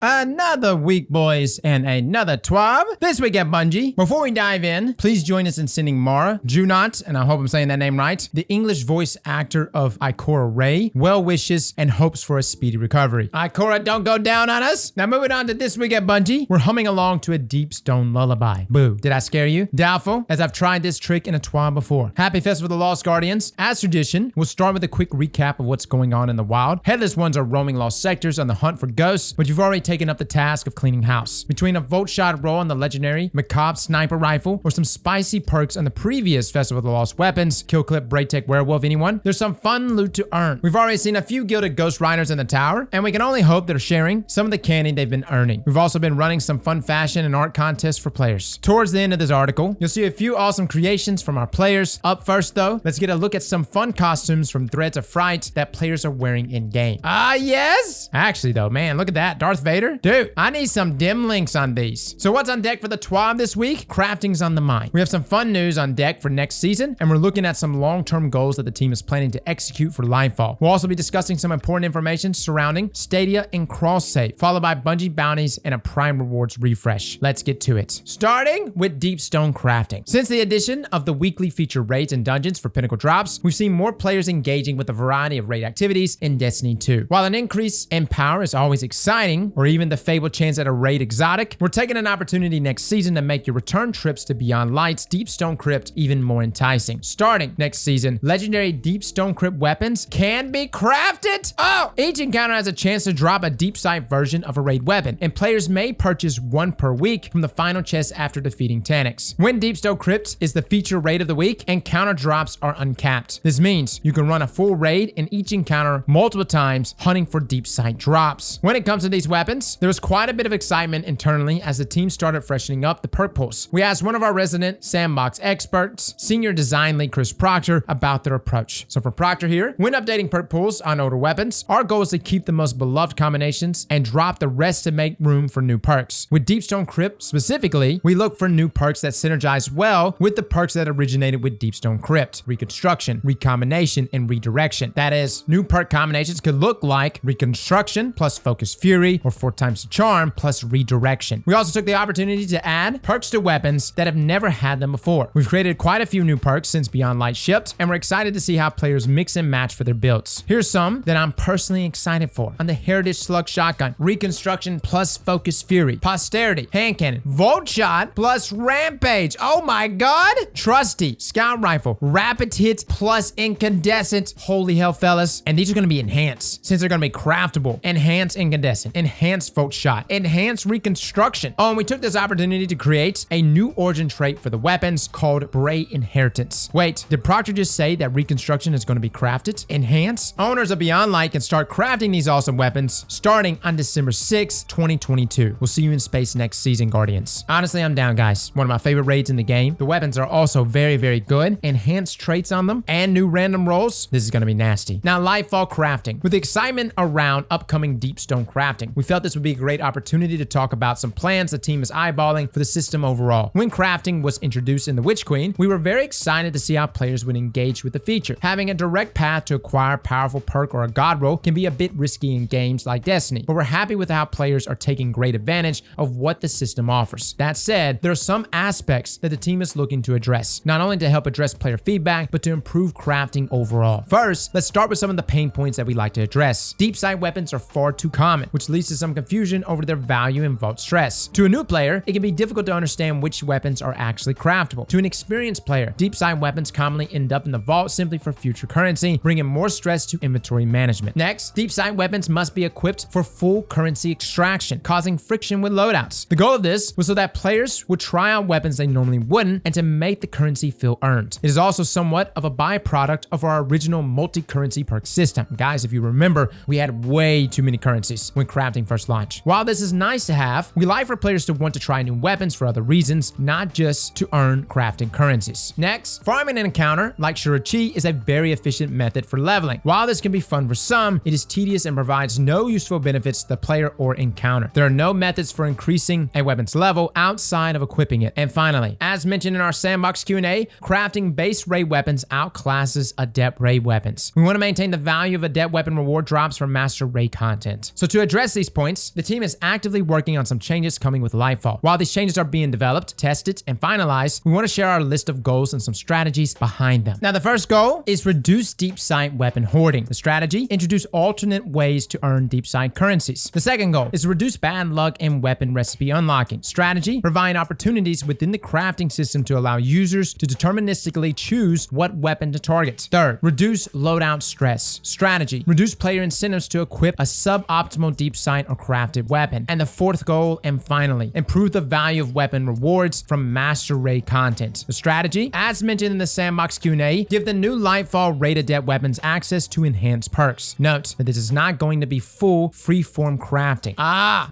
Another week, boys, and another TWAB. This week at Bungie. Before we dive in, please join us in sending Mara, Junot, and I hope I'm saying that name right, the English voice actor of Ikora Ray, well wishes and hopes for a speedy recovery. Ikora, don't go down on us. Now moving on to this week at Bungie, we're humming along to a Deep Stone lullaby. Boo. Did I scare you? Doubtful, as I've tried this trick in a TWAB before. Happy Festival of the Lost Guardians. As tradition, we'll start with a quick recap of what's going on in the wild. Headless ones are roaming lost sectors on the hunt for ghosts, but you've already taken up the task of cleaning house. Between a volt shot roll on the legendary macabre sniper rifle or some spicy perks on the previous Festival of the Lost Weapons, kill clip, break tech, werewolf, anyone, there's some fun loot to earn. We've already seen a few gilded ghost riders in the tower, and we can only hope they're sharing some of the candy they've been earning. We've also been running some fun fashion and art contests for players. Towards the end of this article, you'll see a few awesome creations from our players. Up first though, let's get a look at some fun costumes from Threads of Fright that players are wearing in game. Yes! Actually though, man, look at that, Darth Vader. Dude, I need some dim links on these. So what's on deck for the TWAB this week? Crafting's on the mind. We have some fun news on deck for next season, and we're looking at some long-term goals that the team is planning to execute for Lightfall. We'll also be discussing some important information surrounding Stadia and Crossave, followed by Bungie Bounties and a Prime Rewards refresh. Let's get to it. Starting with Deep Stone Crafting. Since the addition of the weekly feature raids and dungeons for Pinnacle drops, we've seen more players engaging with a variety of raid activities in Destiny 2. While an increase in power is always exciting, or even the fabled chance at a raid exotic, we're taking an opportunity next season to make your return trips to Beyond Light's Deep Stone Crypt even more enticing. Starting next season, legendary Deep Stone Crypt weapons can be crafted. Each encounter has a chance to drop a deep sight version of a raid weapon, and players may purchase one per week from the final chest after defeating Taniks. When Deep Stone Crypt is the feature raid of the week, encounter drops are uncapped. This means you can run a full raid in each encounter multiple times, hunting for deep sight drops. When it comes to these weapons, there was quite a bit of excitement internally as the team started freshening up the perk pools. We asked one of our resident sandbox experts, senior design lead Chris Proctor, about their approach. So for Proctor here, when updating perk pools on older weapons, our goal is to keep the most beloved combinations and drop the rest to make room for new perks. With Deep Stone Crypt specifically, we look for new perks that synergize well with the perks that originated with Deep Stone Crypt: reconstruction, recombination, and redirection. That is, new perk combinations could look like reconstruction plus focus fury, or 4 times the charm plus redirection. We also took the opportunity to add perks to weapons that have never had them before. We've created quite a few new perks since Beyond Light shipped, and we're excited to see how players mix and match for their builds. Here's some that I'm personally excited for. On the Heritage Slug Shotgun, reconstruction plus focus fury, posterity, hand cannon, volt shot plus rampage. Oh my god! Trusty, scout rifle, rapid hits plus incandescent. Holy hell, fellas. And these are going to be enhanced, since they're going to be craftable. Enhanced incandescent, enhanced volt shot, enhanced reconstruction. Oh, and we took this opportunity to create a new origin trait for the weapons called Bray Inheritance. Wait, did Proctor just say that reconstruction is going to be crafted? Enhanced? Owners of Beyond Light can start crafting these awesome weapons starting on December 6, 2022. We'll see you in space next season, Guardians. Honestly, I'm down, guys. One of my favorite raids in the game. The weapons are also very, very good. Enhanced traits on them and new random rolls. This is going to be nasty. Now, Lightfall Crafting. With the excitement around upcoming Deep Stone Crafting, we felt this would be a great opportunity to talk about some plans the team is eyeballing for the system overall. When crafting was introduced in the Witch Queen, we were very excited to see how players would engage with the feature. Having a direct path to acquire a powerful perk or a god roll can be a bit risky in games like Destiny, but we're happy with how players are taking great advantage of what the system offers. That said, there are some aspects that the team is looking to address, not only to help address player feedback, but to improve crafting overall. First, let's start with some of the pain points that we like to address. Deep sight weapons are far too common, which leads to some confusion over their value and vault stress. To a new player, it can be difficult to understand which weapons are actually craftable. To an experienced player, deep sight weapons commonly end up in the vault simply for future currency, bringing more stress to inventory management. Next, deep sight weapons must be equipped for full currency extraction, causing friction with loadouts. The goal of this was so that players would try out weapons they normally wouldn't, and to make the currency feel earned. It is also somewhat of a byproduct of our original multi-currency perk system. Guys, if you remember, we had way too many currencies when crafting first launched. While this is nice to have, we like for players to want to try new weapons for other reasons, not just to earn crafting currencies. Next, farming an encounter like Shurichi is a very efficient method for leveling. While this can be fun for some, it is tedious and provides no useful benefits to the player or encounter. There are no methods for increasing a weapon's level outside of equipping it. And finally, as mentioned in our sandbox Q&A, crafting base raid weapons outclasses adept raid weapons. We want to maintain the value of adept weapon reward drops from master raid content. So to address these points, points, the team is actively working on some changes coming with Lightfall. While these changes are being developed, tested, and finalized, we want to share our list of goals and some strategies behind them. Now, the first goal is reduce deep sight weapon hoarding. The strategy, introduce alternate ways to earn deep sight currencies. The second goal is reduce bad luck and weapon recipe unlocking. Strategy, provide opportunities within the crafting system to allow users to deterministically choose what weapon to target. Third, reduce loadout stress. Strategy, reduce player incentives to equip a suboptimal deep sight or crafted weapon. And the fourth goal, and finally, improve the value of weapon rewards from master raid content. The strategy, as mentioned in the sandbox Q&A, give the new Lightfall raid adept weapons access to enhanced perks. Note that this is not going to be full free-form crafting.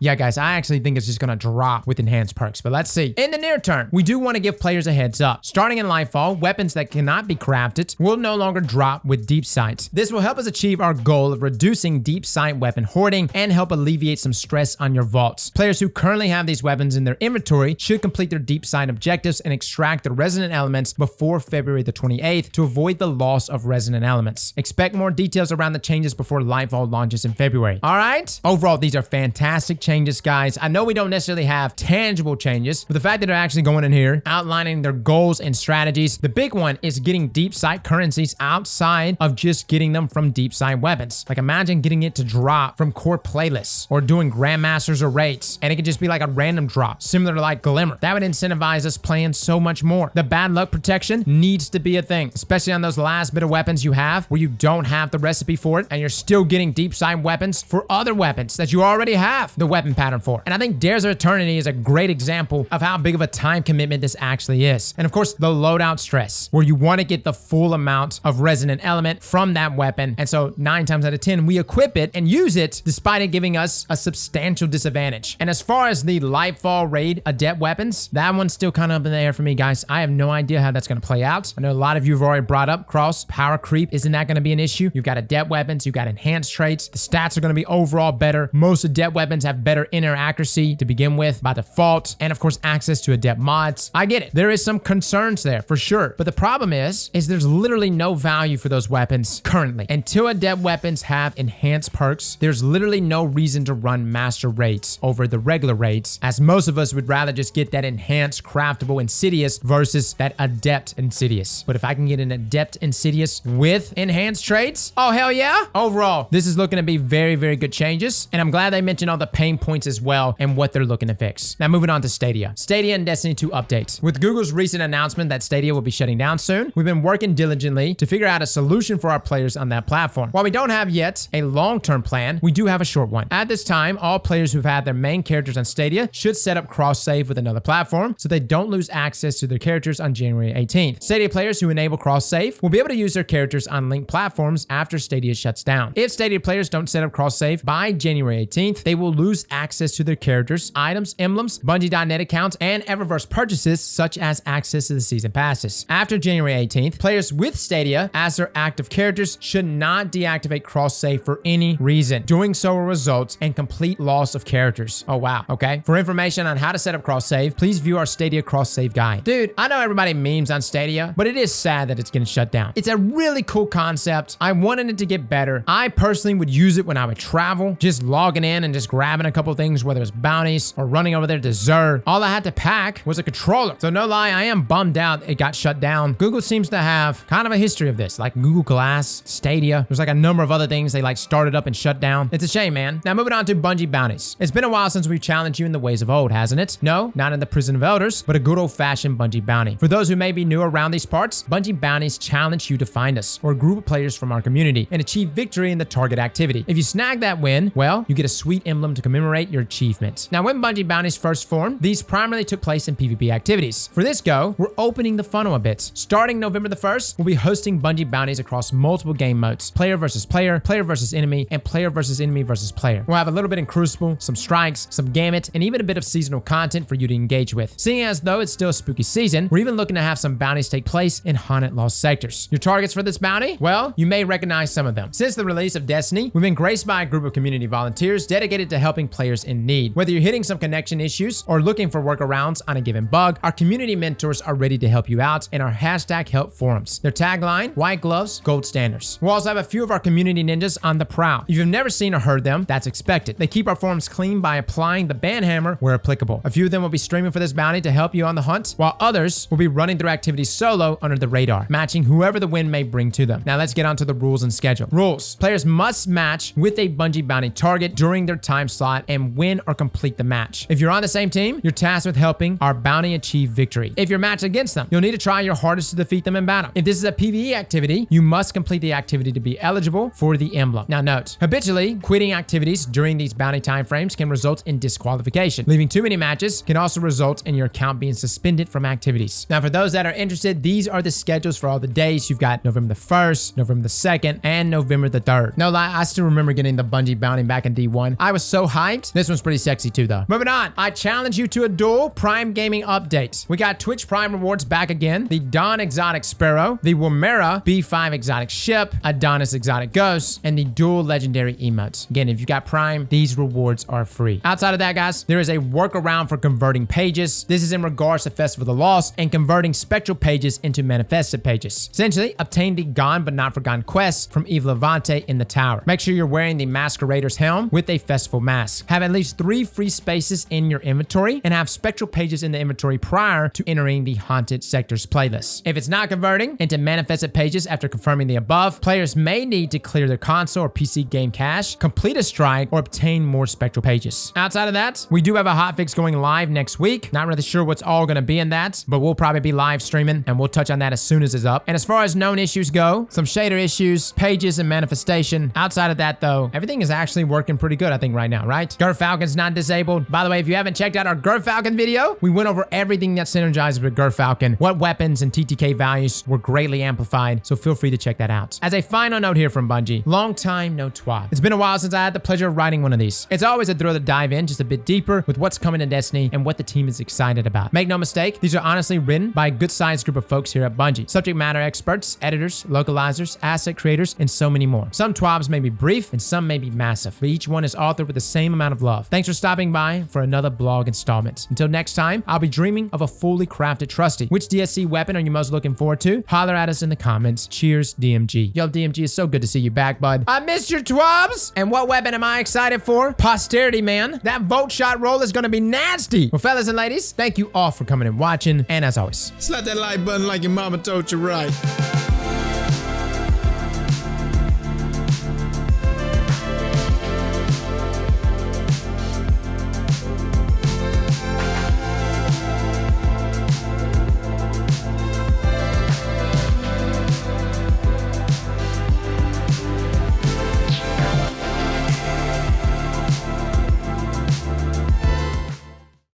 Yeah guys, I actually think it's just gonna drop with enhanced perks, but let's see. In the near term, we do want to give players a heads up. Starting in Lightfall, weapons that cannot be crafted will no longer drop with deep sight. This will help us achieve our goal of reducing deep sight weapon hoarding and help alleviate some stress on your vaults. Players who currently have these weapons in their inventory should complete their deep sight objectives and extract the resonant elements before February the 28th to avoid the loss of resonant elements. Expect more details around the changes before Lightfall launches in February. All right? Overall, these are fantastic changes, guys. I know we don't necessarily have tangible changes, but the fact that they're actually going in here, outlining their goals and strategies. The big one is getting deep sight currencies outside of just getting them from deep sight weapons. Like imagine getting it to drop from core playlists or doing grandmasters or raids, and it could just be like a random drop, similar to like Glimmer. That would incentivize us playing so much more. The bad luck protection needs to be a thing, especially on those last bit of weapons you have where you don't have the recipe for it and you're still getting deep sight weapons for other weapons that you already have the weapon pattern for. And I think Dares of Eternity is a great example of how big of a time commitment this actually is. And of course, the loadout stress, where you want to get the full amount of resonant element from that weapon. And so 9 times out of 10, we equip it and use it despite it giving us a substantial disadvantage. And as far as the Lightfall raid adept weapons, that one's still kind of up in the air for me, guys. I have no idea how that's going to play out. I know a lot of you have already brought up cross power creep. Isn't that going to be an issue? You've got adept weapons, you've got enhanced traits. The stats are going to be overall better. Most adept weapons have better inner accuracy to begin with by default. And of course, access to adept mods. I get it. There is some concerns there for sure. But the problem is there's literally no value for those weapons currently. Until adept weapons have enhanced perks, there's literally no reason to run master raids over the regular raids, as most of us would rather just get that enhanced craftable Insidious versus that adept Insidious. But if I can get an adept Insidious with enhanced traits, oh hell yeah. Overall, this is looking to be very, very good changes. And I'm glad they mentioned all the pain points as well and what they're looking to fix. Now moving on to Stadia. Stadia and Destiny 2 updates. With Google's recent announcement that Stadia will be shutting down soon, we've been working diligently to figure out a solution for our players on that platform. While we don't have yet a long-term plan, we do have a short one. At this time, all players who've had their main characters on Stadia should set up cross-save with another platform so they don't lose access to their characters on January 18th. Stadia players who enable cross-save will be able to use their characters on linked platforms after Stadia shuts down. If Stadia players don't set up cross-save by January 18th, they will lose access to their characters, items, emblems, Bungie.net accounts, and Eververse purchases such as access to the season passes. After January 18th, players with Stadia as their active characters should not deactivate cross-save for any reason. Doing so will result in complete loss of characters. Oh wow, okay. For information on how to set up cross-save, please view our Stadia cross-save guide. Dude, I know everybody memes on Stadia, but it is sad that it's getting shut down. It's a really cool concept. I wanted it to get better. I personally would use it when I would travel, just logging in and just grabbing a couple things, whether it's bounties or running over there to Xur. All I had to pack was a controller. So no lie, I am bummed out it got shut down. Google seems to have kind of a history of this, like Google Glass, Stadia. There's like a number of other things they like started up and shut down. It's a shame, man. Now moving on to Bungie Bounties. It's been a while since we've challenged you in the ways of old, hasn't it? No, not in the Prison of Elders, but a good old-fashioned Bungie Bounty. For those who may be new around these parts, Bungie Bounties challenge you to find us, or a group of players from our community, and achieve victory in the target activity. If you snag that win, well, you get a sweet emblem to commemorate your achievement. Now, when Bungie Bounties first formed, these primarily took place in PvP activities. For this go, we're opening the funnel a bit. Starting November the 1st, we'll be hosting Bungie Bounties across multiple game modes: player versus player, player versus enemy, and player versus enemy versus player. We'll have a little bit in Crucible, some strikes, some Gamut, and even a bit of seasonal content for you to engage with. Seeing as though it's still a spooky season, we're even looking to have some bounties take place in haunted lost sectors. Your targets for this bounty? Well, you may recognize some of them. Since the release of Destiny, we've been graced by a group of community volunteers dedicated to helping players in need. Whether you're hitting some connection issues or looking for workarounds on a given bug, our community mentors are ready to help you out in our #help forums. Their tagline: white gloves, gold standards. We'll also have a few of our community ninjas on the prowl. If you've never seen or heard them, that's expected. expected. They keep our forums clean by applying the ban hammer where applicable. A few of them will be streaming for this bounty to help you on the hunt, while others will be running through activities solo under the radar, matching whoever the win may bring to them. Now let's get on to the rules and schedule. Rules. Players must match with a Bungie bounty target during their time slot and win or complete the match. If you're on the same team, you're tasked with helping our bounty achieve victory. If you're matched against them, you'll need to try your hardest to defeat them in battle. If this is a PvE activity, you must complete the activity to be eligible for the emblem. Now note, habitually quitting activities during these bounty timeframes can result in disqualification. Leaving too many matches can also result in your account being suspended from activities. Now for those that are interested, these are the schedules for all the days. You've got November the 1st, November the 2nd, and November the 3rd. No lie, I still remember getting the Bungie bounty back in D1. I was so hyped. This one's pretty sexy too though. Moving on, I challenge you to a duel Prime Gaming update. We got Twitch Prime rewards back again, the Dawn Exotic Sparrow, the Woomera B5 Exotic Ship, Adonis Exotic Ghost, and the dual legendary emotes. Again, if you got Prime, these rewards are free. Outside of that, guys, there is a workaround for converting pages. This is in regards to Festival of the Lost and converting spectral pages into manifested pages. Essentially, obtain the Gone But Not Forgotten quest from EvolvePCs in the tower. Make sure you're wearing the Masquerader's helm with a festival mask. Have at least 3 free spaces in your inventory and have spectral pages in the inventory prior to entering the Haunted Sectors playlist. If it's not converting into manifested pages after confirming the above, players may need to clear their console or PC game cache, complete a strike, or obtain more spectral pages. Outside of that, we do have a hotfix going live next week. Not really sure what's all going to be in that, but we'll probably be live streaming and we'll touch on that as soon as it's up. And as far as known issues go, some shader issues, pages, and manifestation. Outside of that though, everything is actually working pretty good, I think, right now, right? Gerfalcon's not disabled. By the way, if you haven't checked out our Gerfalcon video, we went over everything that synergizes with Gerfalcon, what weapons and TTK values were greatly amplified, so feel free to check that out. As a final note here from Bungie, long time no TWAB. It's been a while since I had the pleasure of writing one of these. It's always a thrill to dive in just a bit deeper with what's coming to Destiny and what the team is excited about. Make no mistake, these are honestly written by a good-sized group of folks here at Bungie. Subject matter experts, editors, localizers, asset creators, and so many more. Some TWABs may be brief and some may be massive, but each one is authored with the same amount of love. Thanks for stopping by for another blog installment. Until next time, I'll be dreaming of a fully crafted trusty. Which DSC weapon are you most looking forward to? Holler at us in the comments. Cheers, DMG. Yo, DMG, it's so good to see you back, bud. I missed your TWABs! And what weapon am I excited for? Posterity, man. That vote shot roll is gonna be nasty. Well, fellas and ladies, thank you all for coming and watching, and as always, Slap that like button like your mama told you right.